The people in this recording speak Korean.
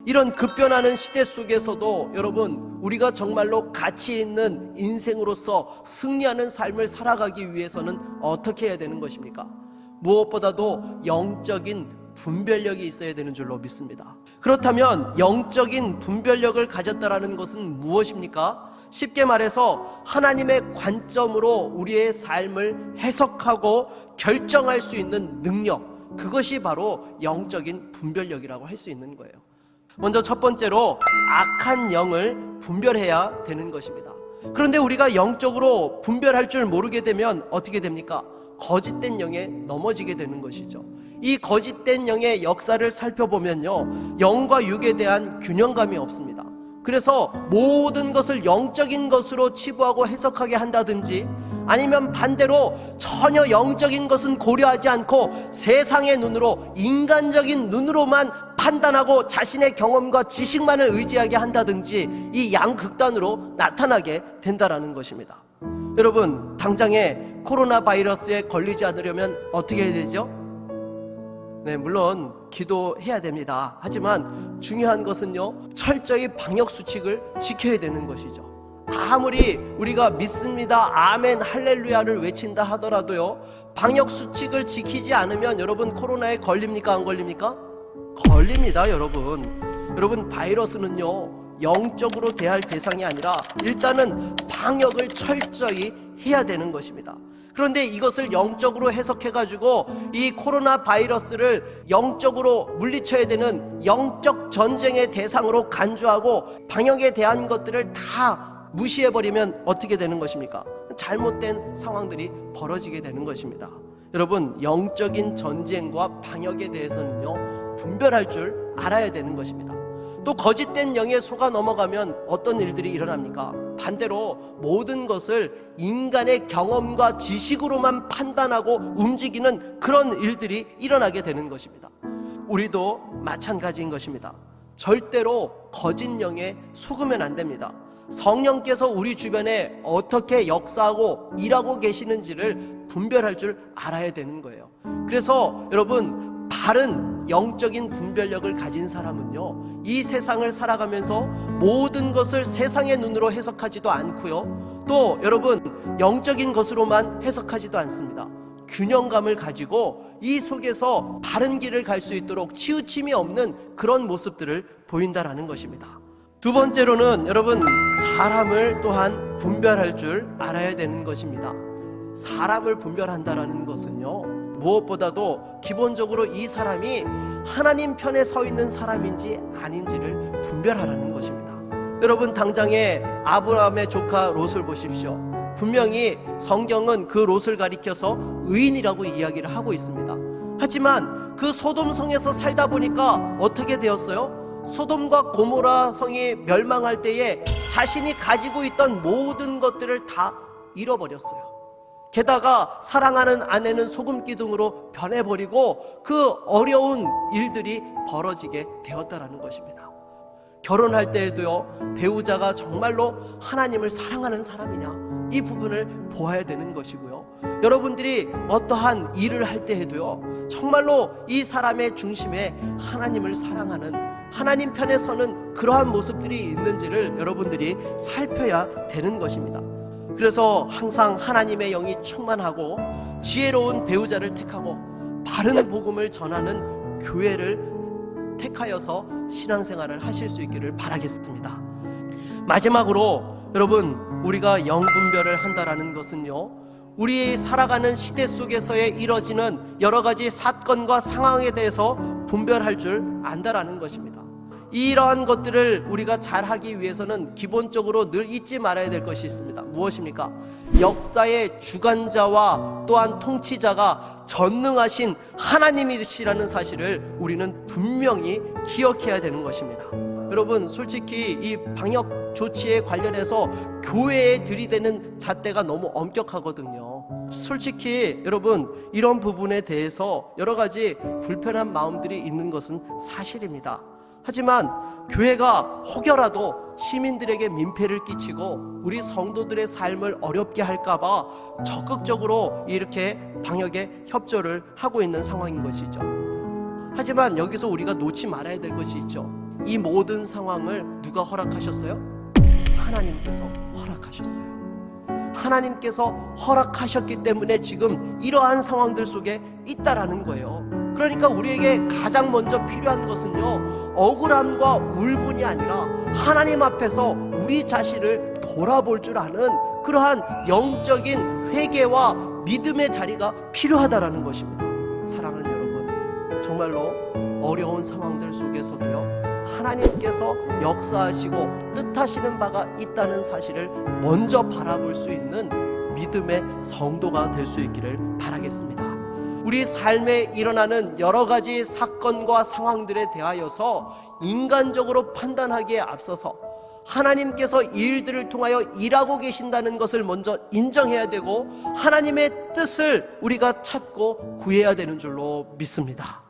이런 급변하는 시대 속에서도 여러분, 우리가 정말로 가치 있는 인생으로서 승리하는 삶을 살아가기 위해서는 어떻게 해야 되는 것입니까? 무엇보다도 영적인 분별력이 있어야 되는 줄로 믿습니다. 그렇다면 영적인 분별력을 가졌다라는 것은 무엇입니까? 쉽게 말해서 하나님의 관점으로 우리의 삶을 해석하고 결정할 수 있는 능력, 그것이 바로 영적인 분별력이라고 할 수 있는 거예요. 먼저 첫 번째로 악한 영을 분별해야 되는 것입니다. 그런데 우리가 영적으로 분별할 줄 모르게 되면 어떻게 됩니까? 거짓된 영에 넘어지게 되는 것이죠. 이 거짓된 영의 역사를 살펴보면요, 영과 육에 대한 균형감이 없습니다. 그래서 모든 것을 영적인 것으로 치부하고 해석하게 한다든지, 아니면 반대로 전혀 영적인 것은 고려하지 않고 세상의 눈으로, 인간적인 눈으로만 판단하고 자신의 경험과 지식만을 의지하게 한다든지, 이 양극단으로 나타나게 된다라는 것입니다. 여러분, 당장에 코로나 바이러스에 걸리지 않으려면 어떻게 해야 되죠? 네, 물론 기도해야 됩니다. 하지만 중요한 것은요, 철저히 방역 수칙을 지켜야 되는 것이죠. 아무리 우리가 믿습니다, 아멘, 할렐루야를 외친다 하더라도요, 방역 수칙을 지키지 않으면 여러분, 코로나에 걸립니까? 안 걸립니까? 걸립니다. 여러분, 바이러스는요, 영적으로 대할 대상이 아니라 일단은 방역을 철저히 해야 되는 것입니다. 그런데 이것을 영적으로 해석해가지고 이 코로나 바이러스를 영적으로 물리쳐야 되는 영적 전쟁의 대상으로 간주하고 방역에 대한 것들을 다 무시해버리면 어떻게 되는 것입니까? 잘못된 상황들이 벌어지게 되는 것입니다. 여러분, 영적인 전쟁과 방역에 대해서는요, 분별할 줄 알아야 되는 것입니다. 또 거짓된 영에 속아 넘어가면 어떤 일들이 일어납니까? 반대로 모든 것을 인간의 경험과 지식으로만 판단하고 움직이는 그런 일들이 일어나게 되는 것입니다. 우리도 마찬가지인 것입니다. 절대로 거짓 영에 속으면 안 됩니다. 성령께서 우리 주변에 어떻게 역사하고 일하고 계시는지를 분별할 줄 알아야 되는 거예요. 그래서 여러분, 바른 영적인 분별력을 가진 사람은요, 이 세상을 살아가면서 모든 것을 세상의 눈으로 해석하지도 않고요, 또 여러분, 영적인 것으로만 해석하지도 않습니다. 균형감을 가지고 이 속에서 바른 길을 갈 수 있도록 치우침이 없는 그런 모습들을 보인다라는 것입니다. 두 번째로는 여러분, 사람을 또한 분별할 줄 알아야 되는 것입니다. 사람을 분별한다라는 것은요, 무엇보다도 기본적으로 이 사람이 하나님 편에 서 있는 사람인지 아닌지를 분별하라는 것입니다. 여러분, 당장에 아브라함의 조카 롯을 보십시오. 분명히 성경은 그 롯을 가리켜서 의인이라고 이야기를 하고 있습니다. 하지만 그 소돔성에서 살다 보니까 어떻게 되었어요? 소돔과 고모라 성이 멸망할 때에 자신이 가지고 있던 모든 것들을 다 잃어버렸어요. 게다가 사랑하는 아내는 소금기둥으로 변해버리고 그 어려운 일들이 벌어지게 되었다라는 것입니다. 결혼할 때에도요, 배우자가 정말로 하나님을 사랑하는 사람이냐, 이 부분을 보아야 되는 것이고요, 여러분들이 어떠한 일을 할 때에도요, 정말로 이 사람의 중심에 하나님을 사랑하는, 하나님 편에 서는 그러한 모습들이 있는지를 여러분들이 살펴야 되는 것입니다. 그래서 항상 하나님의 영이 충만하고 지혜로운 배우자를 택하고 바른 복음을 전하는 교회를 택하여서 신앙생활을 하실 수 있기를 바라겠습니다. 마지막으로 여러분, 우리가 영분별을 한다라는 것은요, 우리 살아가는 시대 속에서의 이뤄지는 여러 가지 사건과 상황에 대해서 분별할 줄 안다라는 것입니다. 이러한 것들을 우리가 잘하기 위해서는 기본적으로 늘 잊지 말아야 될 것이 있습니다. 무엇입니까? 역사의 주관자와 또한 통치자가 전능하신 하나님이시라는 사실을 우리는 분명히 기억해야 되는 것입니다. 여러분, 솔직히 이 방역 조치에 관련해서 교회에 들이대는 잣대가 너무 엄격하거든요. 솔직히 여러분, 이런 부분에 대해서 여러 가지 불편한 마음들이 있는 것은 사실입니다. 하지만 교회가 혹여라도 시민들에게 민폐를 끼치고 우리 성도들의 삶을 어렵게 할까봐 적극적으로 이렇게 방역에 협조를 하고 있는 상황인 것이죠. 하지만 여기서 우리가 놓지 말아야 될 것이 있죠. 이 모든 상황을 누가 허락하셨어요? 하나님께서 허락하셨어요. 하나님께서 허락하셨기 때문에 지금 이러한 상황들 속에 있다라는 거예요. 그러니까 우리에게 가장 먼저 필요한 것은요, 억울함과 울분이 아니라 하나님 앞에서 우리 자신을 돌아볼 줄 아는 그러한 영적인 회개와 믿음의 자리가 필요하다라는 것입니다. 사랑하는 여러분, 정말로 어려운 상황들 속에서도요, 하나님께서 역사하시고 뜻하시는 바가 있다는 사실을 먼저 바라볼 수 있는 믿음의 성도가 될 수 있기를 바라겠습니다. 우리 삶에 일어나는 여러 가지 사건과 상황들에 대하여서 인간적으로 판단하기에 앞서서 하나님께서 일들을 통하여 일하고 계신다는 것을 먼저 인정해야 되고, 하나님의 뜻을 우리가 찾고 구해야 되는 줄로 믿습니다.